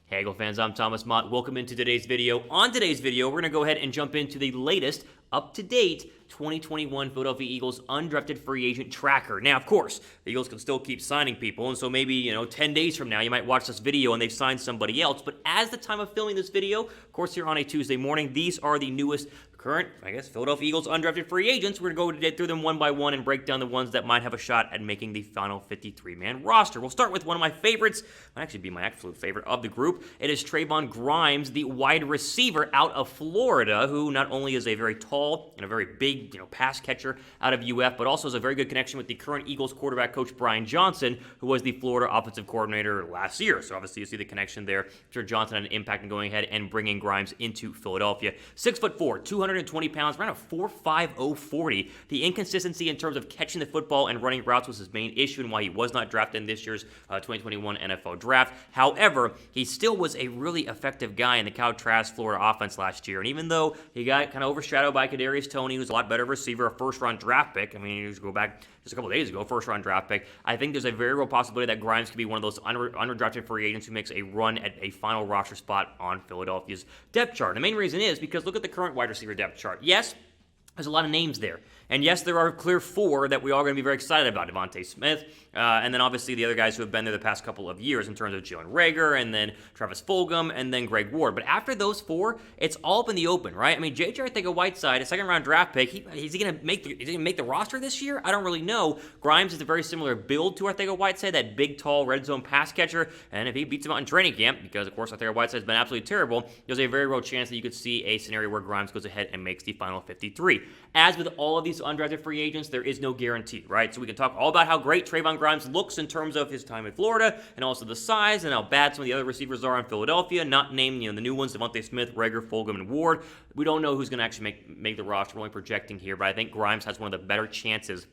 Hey Eagle fans, I'm Thomas Mott. Welcome into today's video. On today's video, we're going to go ahead and jump into the latest, up-to-date 2021 Philadelphia Eagles Undrafted Free Agent Tracker. Now, of course, the Eagles can still keep signing people, and so maybe, 10 days from now, you might watch this video and they've signed somebody else. But as the time of filming this video, of course, here on a Tuesday morning, these are the newest current, Philadelphia Eagles undrafted free agents. We're going to go through them one by one and break down the ones that might have a shot at making the final 53-man roster. We'll start with one of my favorites, might actually be my absolute favorite of the group. It is Trevon Grimes, the wide receiver out of Florida, who not only is a very tall and a very big, pass catcher out of UF, but also has a very good connection with the current Eagles quarterback coach Brian Johnson, who was the Florida offensive coordinator last year. So obviously you see the connection there. I'm sure Johnson had an impact in going ahead and bringing Grimes into Philadelphia. 6'4", 220 pounds, around a 4.50 40. The inconsistency in terms of catching the football and running routes was his main issue and why he was not drafted in this year's 2021 NFL draft. However, he still was a really effective guy in the Cal Trask Florida offense last year. And even though he got kind of overshadowed by Kadarius Toney, who's a lot better receiver, a first-round draft pick. I mean, you just go back just a couple days ago, first-round draft pick. I think there's a very real possibility that Grimes could be one of those undrafted free agents who makes a run at a final roster spot on Philadelphia's depth chart. The main reason is because look at the current wide receiver depth chart. Yes, there's a lot of names there. And yes, there are clear four that we are going to be very excited about. Devontae Smith, and then obviously the other guys who have been there the past couple of years in terms of Jalen Reagor, and then Travis Fulgham, and then Greg Ward. But after those four, it's all up in the open, right? I mean, J.J. Arcega-Whiteside, a second-round draft pick, is he going to make the roster this year? I don't really know. Grimes is a very similar build to Arcega-Whiteside, that big, tall, red zone pass catcher. And if he beats him out in training camp, because, of course, Arcega-Whiteside has been absolutely terrible, there's a very real chance that you could see a scenario where Grimes goes ahead and makes the final 53. As with all of these undrafted free agents, there is no guarantee, right? So we can talk all about how great Trevon Grimes looks in terms of his time in Florida and also the size and how bad some of the other receivers are in Philadelphia, not named, the new ones, Devontae Smith, Reagor, Fulgham, and Ward. We don't know who's going to actually make the roster. We're only projecting here, but I think Grimes has one of the better chances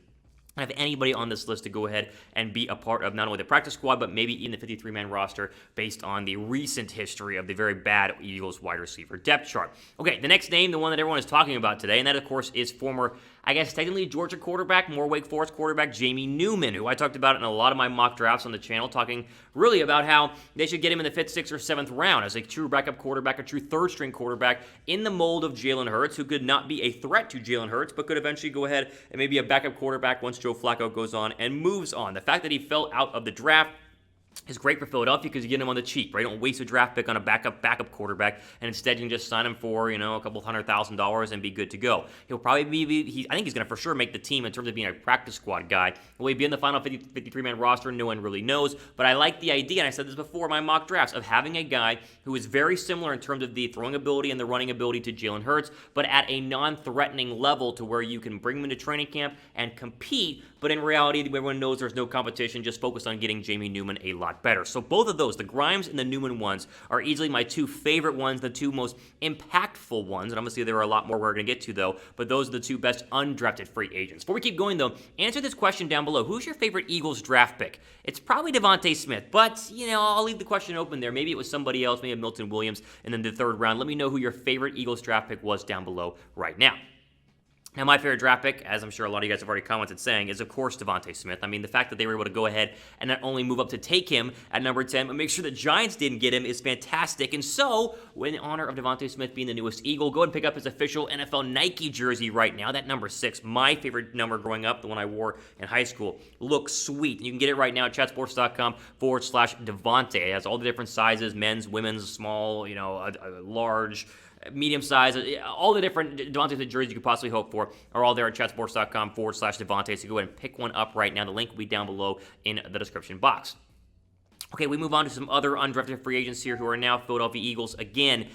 of anybody on this list to go ahead and be a part of not only the practice squad, but maybe even the 53-man roster based on the recent history of the very bad Eagles wide receiver depth chart. Okay, the next name, the one that everyone is talking about today, and that, of course, is former, technically Georgia quarterback, more Wake Forest quarterback, Jamie Newman, who I talked about in a lot of my mock drafts on the channel, talking really about how they should get him in the 5th, 6th, or 7th round as a true backup quarterback, a true third-string quarterback in the mold of Jalen Hurts, who could not be a threat to Jalen Hurts, but could eventually go ahead and maybe a backup quarterback once Joe Flacco goes on and moves on. The fact that he fell out of the draft is great for Philadelphia because you get him on the cheap, right? Don't waste a draft pick on a backup quarterback, and instead you can just sign him for, a couple $100,000 and be good to go. He'll probably I think he's going to for sure make the team in terms of being a practice squad guy. Will he be in the final 53-man roster? No one really knows, but I like the idea, and I said this before in my mock drafts, of having a guy who is very similar in terms of the throwing ability and the running ability to Jalen Hurts, but at a non-threatening level to where you can bring him into training camp and compete, but in reality, everyone knows there's no competition, just focus on getting Jamie Newman a lot better. So both of those, the Grimes and the Newman ones, are easily my two favorite ones, the two most impactful ones, and obviously there are a lot more we're going to get to, though, but those are the two best undrafted free agents. Before we keep going, though, answer this question down below. Who's your favorite Eagles draft pick? It's probably Devontae Smith, but, I'll leave the question open there. Maybe it was somebody else, maybe Milton Williams, and then the 3rd round. Let me know who your favorite Eagles draft pick was down below right now. Now, my favorite draft pick, as I'm sure a lot of you guys have already commented saying, is, of course, Devontae Smith. I mean, the fact that they were able to go ahead and not only move up to take him at number 10, but make sure the Giants didn't get him is fantastic. And so, in honor of Devontae Smith being the newest Eagle, go ahead and pick up his official NFL Nike jersey right now. That number 6, my favorite number growing up, the one I wore in high school, looks sweet. You can get it right now at chatsports.com/Devontae. It has all the different sizes, men's, women's, small, large, medium size, all the different Devontae jerseys you could possibly hope for are all there at chatsports.com/Devontae. So go ahead and pick one up right now. The link will be down below in the description box. Okay, we move on to some other undrafted free agents here who are now Philadelphia Eagles. Again,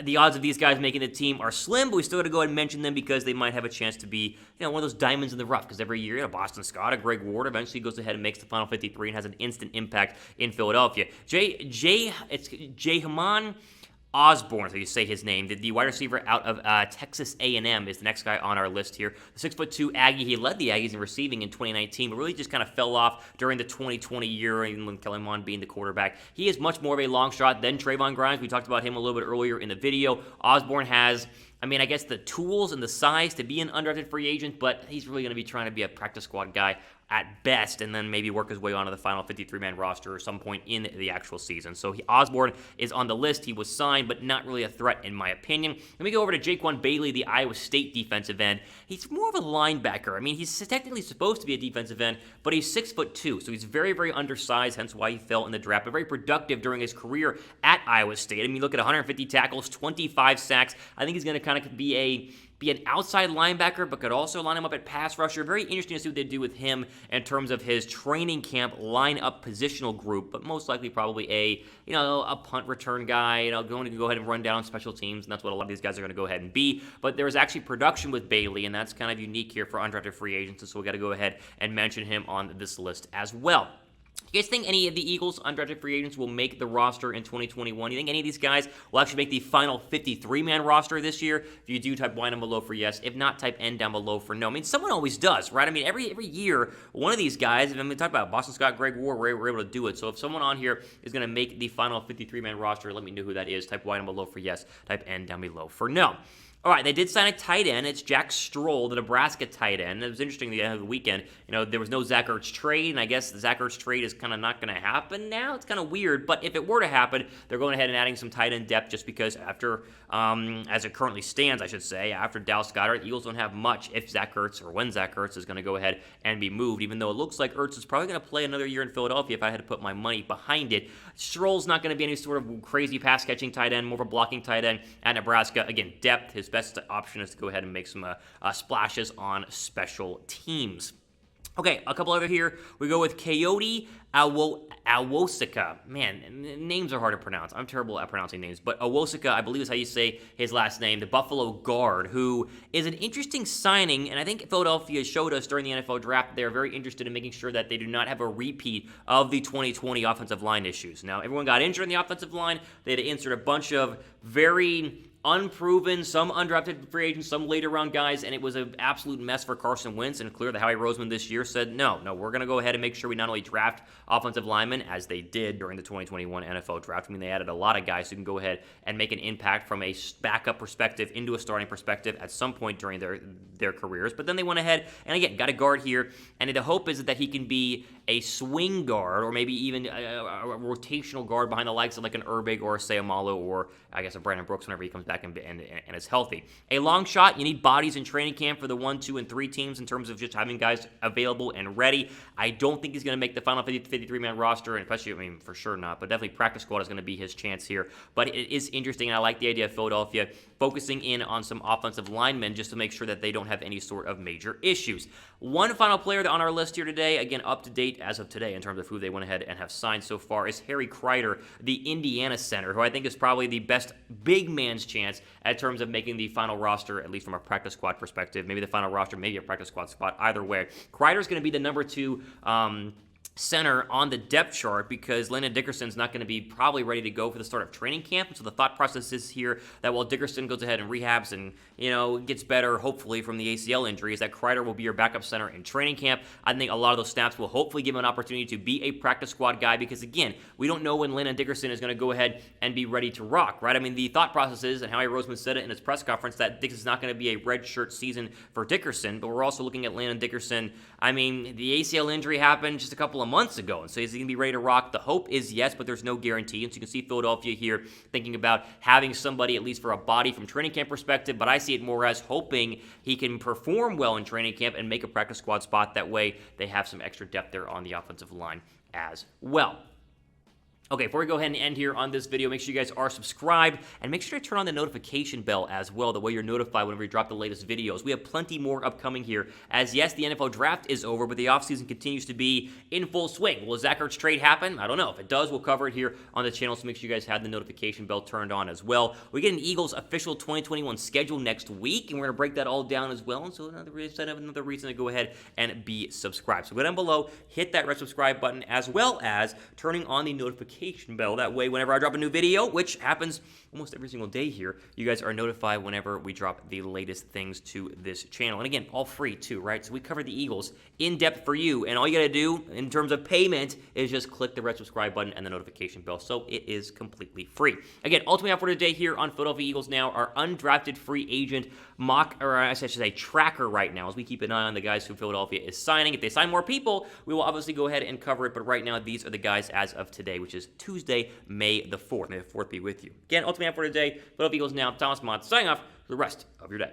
the odds of these guys making the team are slim, but we still got to go ahead and mention them because they might have a chance to be, one of those diamonds in the rough. Because every year, Boston Scott, a Greg Ward eventually goes ahead and makes the final 53 and has an instant impact in Philadelphia. JaQuan Osborne, so you say his name, the wide receiver out of Texas A&M is the next guy on our list here. The 6'2" Aggie, he led the Aggies in receiving in 2019, but really just kind of fell off during the 2020 year, and Kellen Mond being the quarterback. He is much more of a long shot than Trevon Grimes. We talked about him a little bit earlier in the video. Osborne has I mean, I guess the tools and the size to be an undrafted free agent, but he's really going to be trying to be a practice squad guy at best, and then maybe work his way onto the final 53-man roster at some point in the actual season. So Osborne is on the list. He was signed, but not really a threat in my opinion. Let me go over to JaQuan Bailey, the Iowa State defensive end. He's more of a linebacker. I mean, he's technically supposed to be a defensive end, but he's 6'2", so he's very, very undersized, hence why he fell in the draft, but very productive during his career at Iowa State. I mean, look at 150 tackles, 25 sacks. I think he's going to kind of be an outside linebacker, but could also line him up at pass rusher. Very interesting to see what they do with him in terms of his training camp line-up positional group, but most likely probably a punt return guy, going to go ahead and run down on special teams, and that's what a lot of these guys are going to go ahead and be. But there's actually production with Bailey, and that's kind of unique here for undrafted free agents, so we got to go ahead and mention him on this list as well. You guys think any of the Eagles undrafted free agents will make the roster in 2021? You think any of these guys will actually make the final 53-man roster this year? If you do, type Y down below for yes. If not, type N down below for no. I mean, someone always does, right? I mean, every year, one of these guys, and I'm going to talk about Boston Scott, Greg Ward, we're able to do it. So if someone on here is going to make the final 53-man roster, let me know who that is. Type Y down below for yes. Type N down below for no. All right, they did sign a tight end. It's Jack Stroll, the Nebraska tight end. It was interesting the end of the weekend. There was no Zach Ertz trade, and I guess the Zach Ertz trade is kind of not going to happen now. It's kind of weird, but if it were to happen, they're going ahead and adding some tight end depth just because after, as it currently stands, I should say, after Dallas Goedert, the Eagles don't have much if Zach Ertz or when Zach Ertz is going to go ahead and be moved, even though it looks like Ertz is probably going to play another year in Philadelphia if I had to put my money behind it. Stroll's not going to be any sort of crazy pass-catching tight end, more of a blocking tight end at Nebraska. Again, depth, his best option is to go ahead and make some splashes on special teams. Okay, a couple other here. We go with Coyote Awosuka. Man, names are hard to pronounce. I'm terrible at pronouncing names. But Awosuka, I believe is how you say his last name, the Buffalo guard, who is an interesting signing. And I think Philadelphia showed us during the NFL draft they're very interested in making sure that they do not have a repeat of the 2020 offensive line issues. Now, everyone got injured in the offensive line. They had to insert a bunch of very unproven, some undrafted free agents, some later round guys, and it was an absolute mess for Carson Wentz. And clear that Howie Roseman this year said, no, we're going to go ahead and make sure we not only draft offensive linemen, as they did during the 2021 NFL draft. I mean, they added a lot of guys who can go ahead and make an impact from a backup perspective into a starting perspective at some point during their careers. But then they went ahead and, again, got a guard here, and the hope is that he can be a swing guard or maybe even a rotational guard behind the likes of like an Urbig or a Sayamalo or, I guess, a Brandon Brooks whenever he comes back and is healthy. A long shot, you need bodies in training camp for the 1, 2, and 3 teams in terms of just having guys available and ready. I don't think he's going to make the final 53-man roster, and especially, I mean, for sure not, but definitely practice squad is going to be his chance here. But it is interesting, and I like the idea of Philadelphia focusing in on some offensive linemen just to make sure that they don't have any sort of major issues. One final player on our list here today, again, up to date as of today in terms of who they went ahead and have signed so far, is Harry Kreider, the Indiana center, who I think is probably the best big man's chance in terms of making the final roster, at least from a practice squad perspective. Maybe the final roster, maybe a practice squad spot. Either way, Kreider's going to be the number 2 center on the depth chart because Landon Dickerson's not going to be probably ready to go for the start of training camp. So the thought process is here that while Dickerson goes ahead and rehabs and, gets better, hopefully, from the ACL injury, is that Kreider will be your backup center in training camp. I think a lot of those snaps will hopefully give him an opportunity to be a practice squad guy because, again, we don't know when Landon Dickerson is going to go ahead and be ready to rock, right? I mean, the thought process is, and Howie Roseman said it in his press conference, that Dickerson's not going to be a redshirt season for Dickerson, but we're also looking at Landon Dickerson. I mean, the ACL injury happened just a couple of months ago, and so is he going to be ready to rock? The hope is yes, but there's no guarantee. And so you can see Philadelphia here thinking about having somebody at least for a body from training camp perspective, but I see it more as hoping he can perform well in training camp and make a practice squad spot. That way they have some extra depth there on the offensive line as well. Okay, before we go ahead and end here on this video, make sure you guys are subscribed and make sure to turn on the notification bell as well. That way you're notified whenever we drop the latest videos. We have plenty more upcoming here as, yes, the NFL draft is over, but the offseason continues to be in full swing. Will Zach Ertz trade happen? I don't know. If it does, we'll cover it here on the channel, so make sure you guys have the notification bell turned on as well. We get an Eagles official 2021 schedule next week, and we're going to break that all down as well. And so another reason to go ahead and be subscribed. So go down below, hit that red subscribe button, as well as turning on the notification notification bell. That way, whenever I drop a new video, which happens almost every single day here, you guys are notified whenever we drop the latest things to this channel. And again, all free too, right? So we cover the Eagles in depth for you, and all you gotta do in terms of payment is just click the red subscribe button and the notification bell. So it is completely free. Again, ultimately out for today here on Philadelphia Eagles Now, our undrafted free agent mock, or I should say tracker right now, as we keep an eye on the guys who Philadelphia is signing. If they sign more people, we will obviously go ahead and cover it, but right now these are the guys as of today, which is Tuesday, May the 4th. May the 4th be with you. Again, ultimately out for today, Philadelphia Eagles Now, Thomas Mott signing off for the rest of your day.